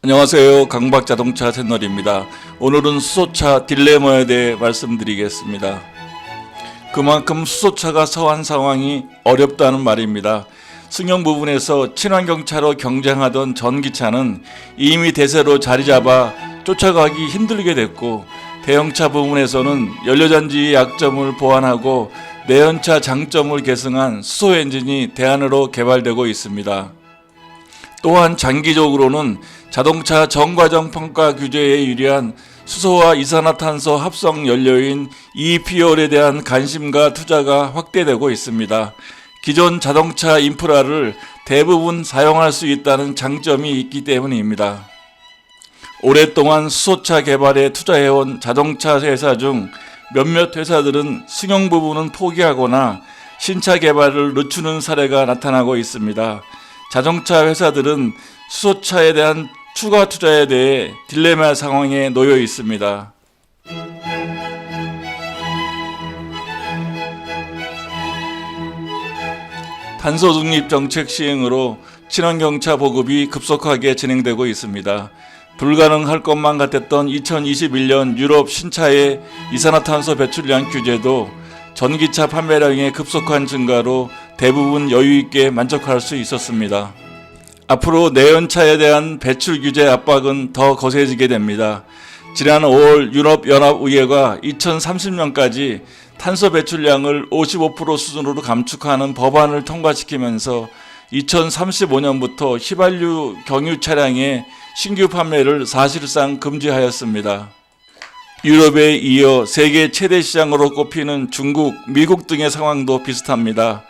안녕하세요. 강박자동차 채널입니다. 오늘은 수소차 딜레마에 대해 말씀드리겠습니다. 그만큼 수소차가 처한 상황이 어렵다는 말입니다. 승용 부분에서 친환경차로 경쟁하던 전기차는 이미 대세로 자리잡아 쫓아가기 힘들게 됐고, 대형차 부분에서는 연료전지의 약점을 보완하고 내연차 장점을 계승한 수소 엔진이 대안으로 개발되고 있습니다. 또한 장기적으로는 자동차 전과정 평가 규제에 유리한 수소와 이산화탄소 합성 연료인 eFuel에 대한 관심과 투자가 확대되고 있습니다. 기존 자동차 인프라를 대부분 사용할 수 있다는 장점이 있기 때문입니다. 오랫동안 수소차 개발에 투자해온 자동차 회사 중 몇몇 회사들은 승용 부분은 포기하거나 신차 개발을 늦추는 사례가 나타나고 있습니다. 자동차 회사들은 수소차에 대한 추가 투자에 대해 딜레마 상황에 놓여 있습니다. 탄소 중립 정책 시행으로 친환경차 보급이 급속하게 진행되고 있습니다. 불가능할 것만 같았던 2021년 유럽 신차의 이산화탄소 배출량 규제도 전기차 판매량의 급속한 증가로 대부분 여유있게 만족할 수 있었습니다. 앞으로 내연차에 대한 배출 규제 압박은 더 거세지게 됩니다. 지난 5월 유럽연합의회가 2030년까지 탄소 배출량을 55% 수준으로 감축하는 법안을 통과시키면서 2035년부터 휘발유 경유 차량의 신규 판매를 사실상 금지하였습니다. 유럽에 이어 세계 최대 시장으로 꼽히는 중국, 미국 등의 상황도 비슷합니다.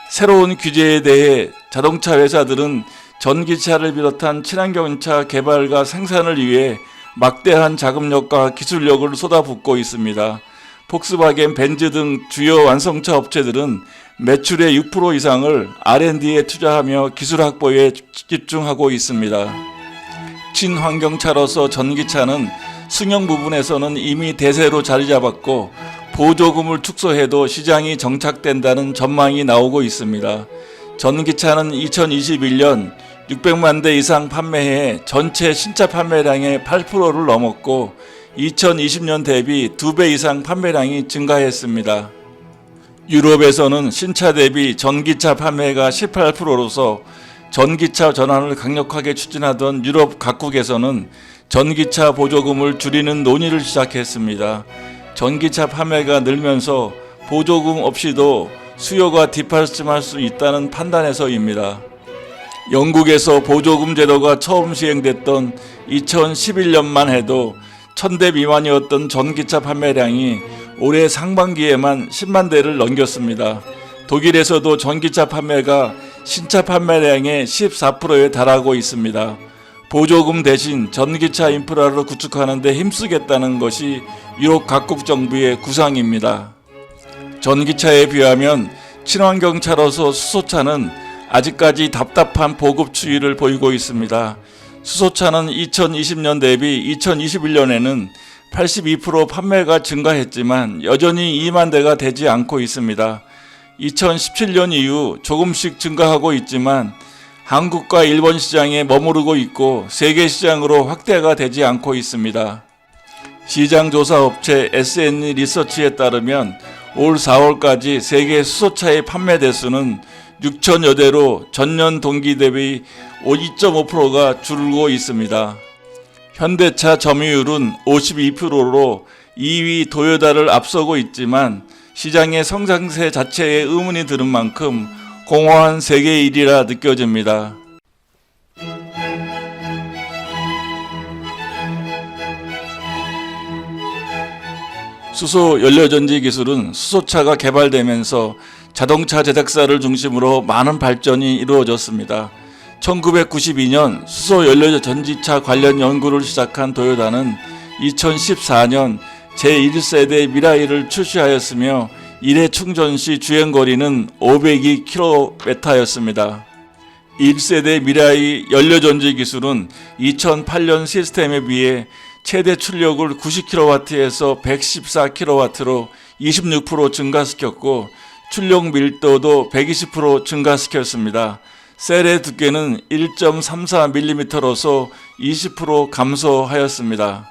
새로운 규제에 대해 자동차 회사들은 전기차를 비롯한 친환경차 개발과 생산을 위해 막대한 자금력과 기술력을 쏟아붓고 있습니다. 폭스바겐, 벤츠 등 주요 완성차 업체들은 매출의 6% 이상을 R&D에 투자하며 기술 확보에 집중하고 있습니다. 친환경차로서 전기차는 승용 부분에서는 이미 대세로 자리 잡았고, 보조금을 축소해도 시장이 정착된다는 전망이 나오고 있습니다. 전기차는 2021년 600만 대 이상 판매해 전체 신차 판매량의 8%를 넘었고, 2020년 대비 2배 이상 판매량이 증가했습니다. 유럽에서는 신차 대비 전기차 판매가 18%로서 전기차 전환을 강력하게 추진하던 유럽 각국에서는 전기차 보조금을 줄이는 논의를 시작했습니다. 전기차 판매가 늘면서 보조금 없이도 수요가 뒷받침할 수 있다는 판단에서입니다. 영국에서 보조금 제도가 처음 시행됐던 2011년만 해도 1000대 미만이었던 전기차 판매량이 올해 상반기에만 10만 대를 넘겼습니다. 독일에서도 전기차 판매가 신차 판매량의 14%에 달하고 있습니다. 보조금 대신 전기차 인프라를 구축하는 데 힘쓰겠다는 것이 유럽 각국 정부의 구상입니다. 전기차에 비하면 친환경차로서 수소차는 아직까지 답답한 보급 추이를 보이고 있습니다. 수소차는 2020년 대비 2021년에는 82% 판매가 증가했지만 여전히 2만 대가 되지 않고 있습니다. 2017년 이후 조금씩 증가하고 있지만 한국과 일본 시장에 머무르고 있고 세계 시장으로 확대가 되지 않고 있습니다. 시장조사 업체 SN 리서치에 따르면 올 4월까지 세계 수소차의 판매 대수는 6천여 대로 전년 동기 대비 2.5%가 줄고 있습니다. 현대차 점유율은 52%로 2위 도요타를 앞서고 있지만 시장의 성장세 자체에 의문이 드는 만큼 공허한 세계 1위라 느껴집니다. 수소 연료전지 기술은 수소차가 개발되면서 자동차 제작사를 중심으로 많은 발전이 이루어졌습니다. 1992년 수소 연료전지차 관련 연구를 시작한 도요타는 2014년 제1세대 미라이를 출시하였으며 1회 충전 시 주행거리는 502km였습니다. 1세대 미라이 연료전지 기술은 2008년 시스템에 비해 최대 출력을 90kW에서 114kW로 26% 증가시켰고, 출력 밀도도 120% 증가시켰습니다. 셀의 두께는 1.34mm로서 20% 감소하였습니다.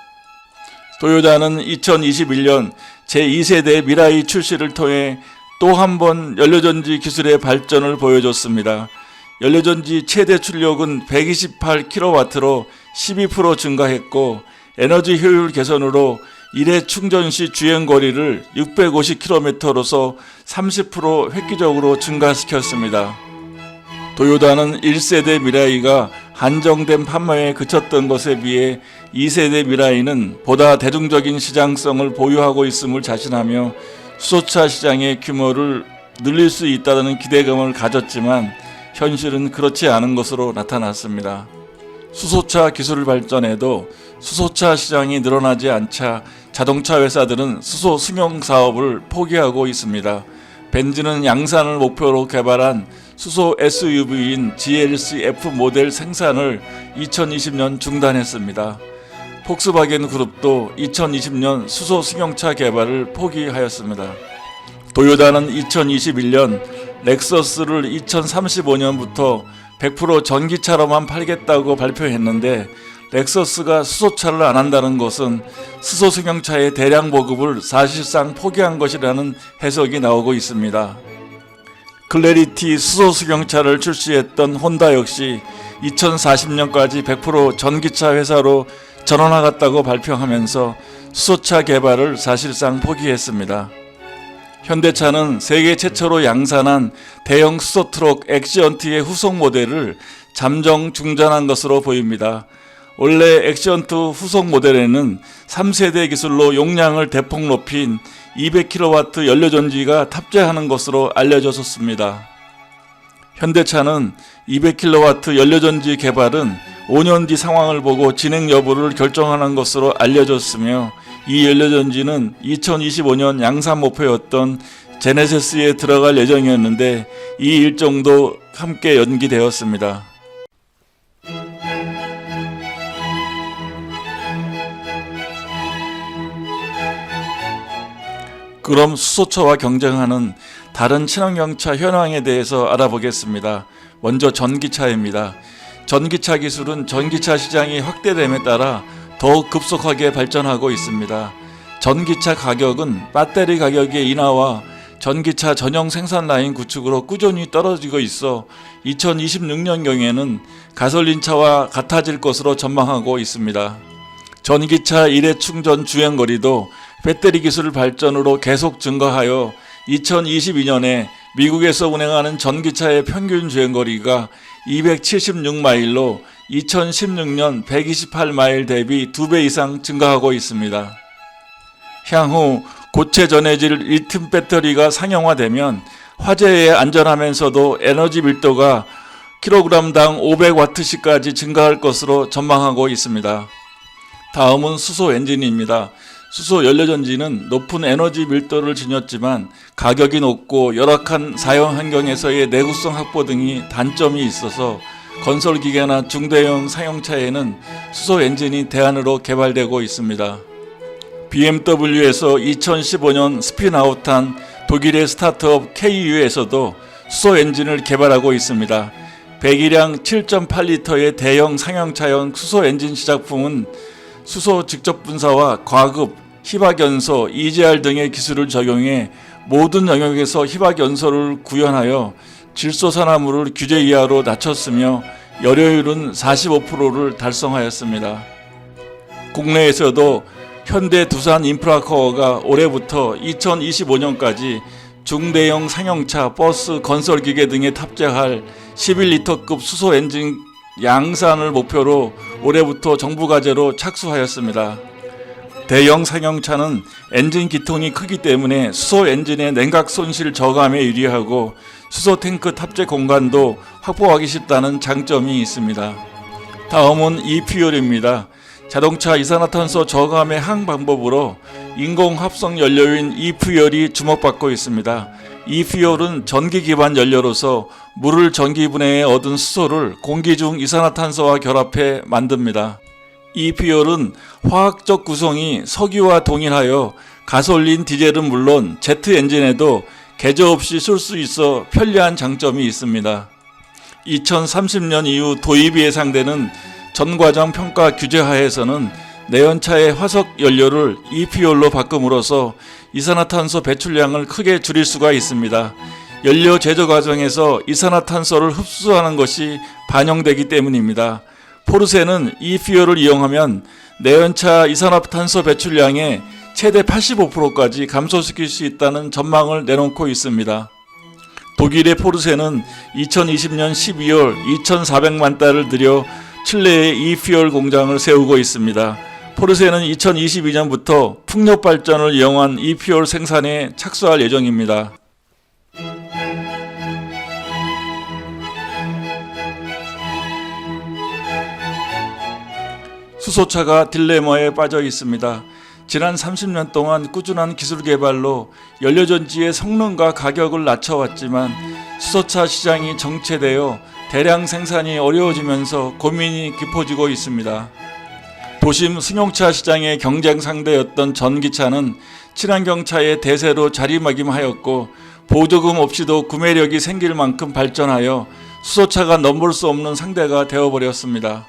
도요타는 2021년 제2세대 미라이 출시를 통해 또 한 번 연료전지 기술의 발전을 보여줬습니다. 연료전지 최대 출력은 128kW로 12% 증가했고 에너지 효율 개선으로 1회 충전 시 주행거리를 650km로서 30% 획기적으로 증가시켰습니다. 도요타는 1세대 미라이가 한정된 판매에 그쳤던 것에 비해 2세대 미라이는 보다 대중적인 시장성을 보유하고 있음을 자신하며 수소차 시장의 규모를 늘릴 수 있다는 기대감을 가졌지만 현실은 그렇지 않은 것으로 나타났습니다. 수소차 기술 발전에도 수소차 시장이 늘어나지 않자 자동차 회사들은 수소 승용 사업을 포기하고 있습니다. 벤츠는 양산을 목표로 개발한 수소 SUV인 GLC F 모델 생산을 2020년 중단했습니다. 폭스바겐 그룹도 2020년 수소 승용차 개발을 포기하였습니다. 도요타는 2021년 렉서스를 2035년부터 100% 전기차로만 팔겠다고 발표했는데 렉서스가 수소차를 안 한다는 것은 수소 승용차의 대량 보급을 사실상 포기한 것이라는 해석이 나오고 있습니다. 클래리티 수소 승용차를 출시했던 혼다 역시 2040년까지 100% 전기차 회사로 전환하겠다고 발표하면서 수소차 개발을 사실상 포기했습니다. 현대차는 세계 최초로 양산한 대형 수소트럭 엑시언트의 후속 모델을 잠정 중단한 것으로 보입니다. 원래 엑시언트 후속 모델에는 3세대 기술로 용량을 대폭 높인 200kW 연료전지가 탑재하는 것으로 알려졌습니다. 현대차는 200kW 연료전지 개발은 5년 뒤 상황을 보고 진행 여부를 결정하는 것으로 알려졌으며 이 연료전지는 2025년 양산 목표였던 제네시스에 들어갈 예정이었는데 이 일정도 함께 연기되었습니다. 그럼 수소차와 경쟁하는 다른 친환경차 현황에 대해서 알아보겠습니다. 먼저 전기차입니다. 전기차 기술은 전기차 시장이 확대됨에 따라 더욱 급속하게 발전하고 있습니다. 전기차 가격은 배터리 가격의 인하와 전기차 전용 생산 라인 구축으로 꾸준히 떨어지고 있어 2026년경에는 가솔린차와 같아질 것으로 전망하고 있습니다. 전기차 1회 충전 주행거리도 배터리 기술 발전으로 계속 증가하여 2022년에 미국에서 운행하는 전기차의 평균 주행거리가 276마일로 2016년 128마일 대비 2배 이상 증가하고 있습니다. 향후 고체 전해질 리튬 배터리가 상용화되면 화재에 안전하면서도 에너지 밀도가 kg당 500W까지 증가할 것으로 전망하고 있습니다. 다음은 수소 엔진입니다. 수소 연료전지는 높은 에너지 밀도를 지녔지만 가격이 높고 열악한 사용 환경에서의 내구성 확보 등이 단점이 있어서 건설기계나 중대형 상용차에는 수소 엔진이 대안으로 개발되고 있습니다. BMW에서 2015년 스핀아웃한 독일의 스타트업 KU에서도 수소 엔진을 개발하고 있습니다. 배기량 7.8리터의 대형 상용차용 수소 엔진 시작품은 수소 직접 분사와 과급, 희박연소, EGR 등의 기술을 적용해 모든 영역에서 희박연소를 구현하여 질소산화물을 규제 이하로 낮췄으며 열효율은 45%를 달성하였습니다. 국내에서도 현대 두산 인프라코어가 올해부터 2025년까지 중대형 상용차, 버스, 건설기계 등에 탑재할 11리터급 수소 엔진 양산을 목표로 올해부터 정부 과제로 착수하였습니다. 대형 상용차는 엔진 기통이 크기 때문에 수소 엔진의 냉각 손실 저감에 유리하고 수소 탱크 탑재 공간도 확보하기 쉽다는 장점이 있습니다. 다음은 e퓨얼입니다. 자동차 이산화탄소 저감의 한 방법으로 인공합성 연료인 e퓨얼이 주목받고 있습니다. e퓨얼은 전기 기반 연료로서 물을 전기 분해해 얻은 수소를 공기 중 이산화탄소와 결합해 만듭니다. e퓨얼은 화학적 구성이 석유와 동일하여 가솔린, 디젤은 물론 제트 엔진에도 개조 없이 쓸 수 있어 편리한 장점이 있습니다. 2030년 이후 도입이 예상되는 전과정 평가 규제 하에서는 내연차의 화석 연료를 EPR로 바꿈으로써 이산화탄소 배출량을 크게 줄일 수가 있습니다. 연료 제조 과정에서 이산화탄소를 흡수하는 것이 반영되기 때문입니다. 포르쉐는 EPR을 이용하면 내연차 이산화탄소 배출량의 최대 85%까지 감소시킬 수 있다는 전망을 내놓고 있습니다. 독일의 포르쉐는 2020년 12월 2,400만 달러를 들여 칠레에 EPR 공장을 세우고 있습니다. 포르쉐는 2022년부터 풍력 발전을 이용한 EPR 생산에 착수할 예정입니다. 수소차가 딜레마에 빠져 있습니다. 지난 30년 동안 꾸준한 기술 개발로 연료전지의 성능과 가격을 낮춰왔지만 수소차 시장이 정체되어 대량 생산이 어려워지면서 고민이 깊어지고 있습니다. 도심 승용차 시장의 경쟁 상대였던 전기차는 친환경차의 대세로 자리매김하였고 보조금 없이도 구매력이 생길 만큼 발전하여 수소차가 넘볼 수 없는 상대가 되어버렸습니다.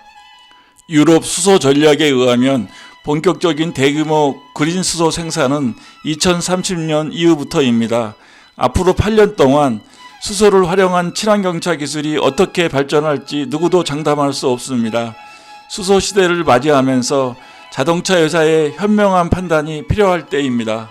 유럽 수소 전략에 의하면 본격적인 대규모 그린 수소 생산은 2030년 이후부터입니다. 앞으로 8년 동안 수소를 활용한 친환경차 기술이 어떻게 발전할지 누구도 장담할 수 없습니다. 수소 시대를 맞이하면서 자동차 회사의 현명한 판단이 필요할 때입니다.